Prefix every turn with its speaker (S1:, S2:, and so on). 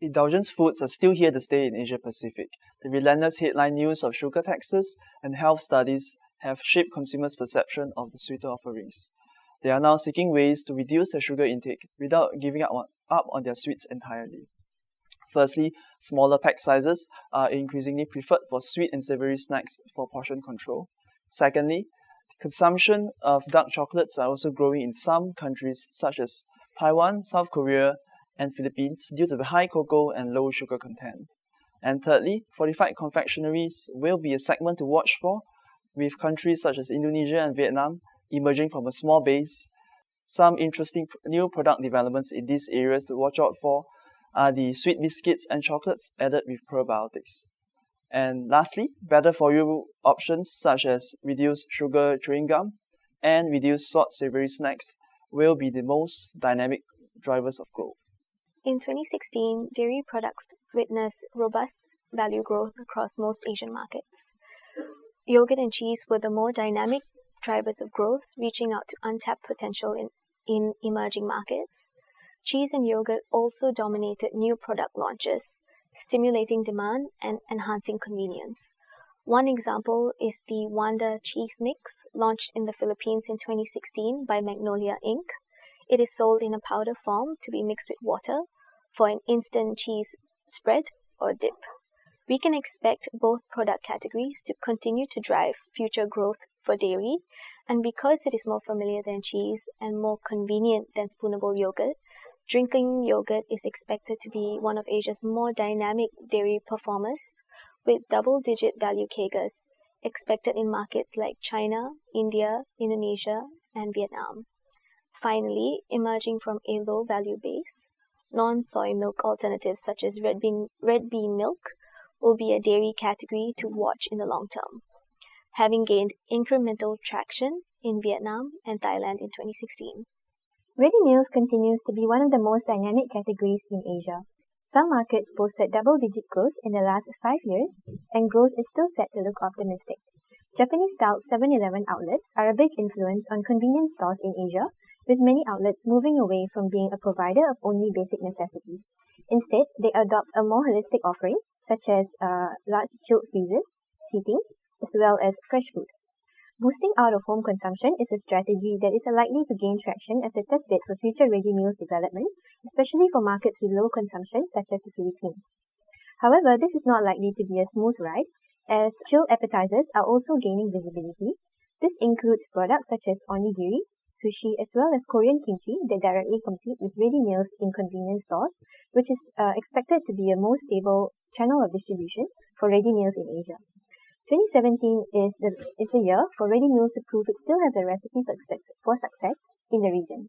S1: Indulgence foods are still here to stay in Asia Pacific. The relentless headline news of sugar taxes and health studies have shaped consumers' perception of the sweeter offerings. They are now seeking ways to reduce their sugar intake without giving up on their sweets entirely. Firstly, smaller pack sizes are increasingly preferred for sweet and savory snacks for portion control. Secondly, consumption of dark chocolates are also growing in some countries such as Taiwan, South Korea, and Philippines due to the high cocoa and low sugar content. And thirdly, fortified confectioneries will be a segment to watch for, with countries such as Indonesia and Vietnam emerging from a small base. Some interesting new product developments in these areas to watch out for are the sweet biscuits and chocolates added with probiotics. And lastly, better for you options such as reduced sugar chewing gum and reduced salt savory snacks will be the most dynamic drivers of growth.
S2: In 2016, dairy products witnessed robust value growth across most Asian markets. Yogurt and cheese were the more dynamic drivers of growth, reaching out to untapped potential in emerging markets. Cheese and yogurt also dominated new product launches, stimulating demand and enhancing convenience. One example is the Wanda Cheese Mix, launched in the Philippines in 2016 by Magnolia Inc. It is sold in a powder form to be mixed with water for an instant cheese spread or dip. We can expect both product categories to continue to drive future growth for dairy, and because it is more familiar than cheese and more convenient than spoonable yogurt, drinking yogurt is expected to be one of Asia's more dynamic dairy performers, with double-digit value CAGRs expected in markets like China, India, Indonesia, and Vietnam. Finally, emerging from a low-value base, non-soy milk alternatives such as red bean milk will be a dairy category to watch in the long term, having gained incremental traction in Vietnam and Thailand in 2016.
S3: Ready meals continues to be one of the most dynamic categories in Asia. Some markets posted double-digit growth in the last 5 years, and growth is still set to look optimistic. Japanese-style 7-Eleven outlets are a big influence on convenience stores in Asia, with many outlets moving away from being a provider of only basic necessities. Instead, they adopt a more holistic offering, such as large chilled freezers, seating, as well as fresh food. Boosting out-of-home consumption is a strategy that is likely to gain traction as a test bed for future ready meals development, especially for markets with low consumption such as the Philippines. However, this is not likely to be a smooth ride, as chilled appetizers are also gaining visibility. This includes products such as onigiri, sushi, as well as Korean kimchi that directly compete with ready meals in convenience stores, which is expected to be a more stable channel of distribution for ready meals in Asia. 2017 is the year for ready meals to prove it still has a recipe for success in the region.